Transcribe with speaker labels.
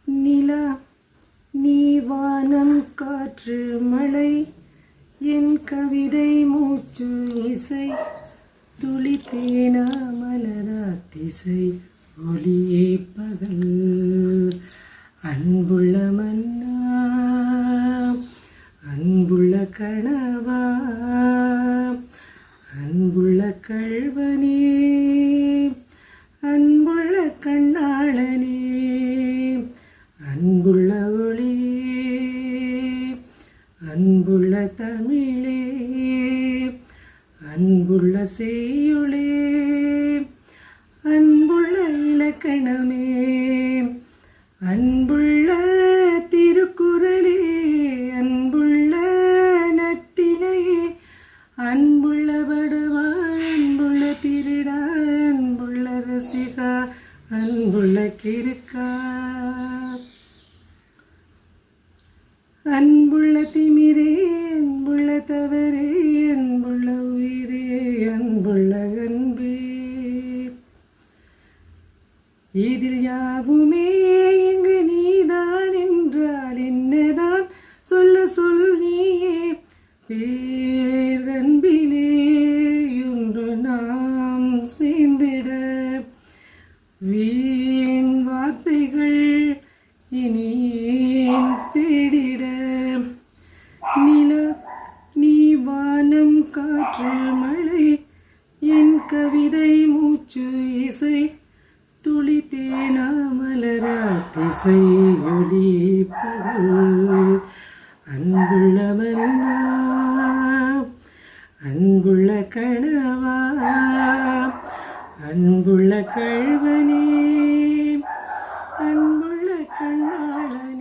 Speaker 1: நிலா நீ வானம் காற்று மழை என் கவிதை மூச்சு இசை துளி தேனா மலரா திசை ஒளியே பகல் அன்புள்ள மன்னா அன்புள்ள கணவா அன்புள்ள கள்வனே அன்புள்ள கண்ணாளனே அன்புள்ள ஒளியே அன்புள்ள தமிழே அன்புள்ள செய்யுளே அன்புள்ள இலக்கணமே அன்புள்ள திருக்குறளே அன்புள்ள நட்டினையே அன்புள்ள படவா அன்புள்ள திருடா அன்புள்ள ரசிகா அன்புள்ள கிறுக்கா அன்புள்ள திமிரே அன்புள்ள தவறே அன்புள்ள உயிரே அன்புள்ள அன்பே இதில் யாவுமே இங்கு நீதான் என்றால் என்னதான் சொல்ல சொல் நீயே பேரன்பிலே ஒன்று நாம் சேர்ந்திட வீண் வார்த்தைகள் இனி தேடிட நிலா நீ வானம் காற்று மழை என் கவிதை மூச்சு இசை துளி தேனா மலரா திசை ஒளி பகல் அன்புள்ள மன்னா அன்புள்ள கணவா அன்புள்ள கள்வனே அன்புள்ள கண்ணாளனே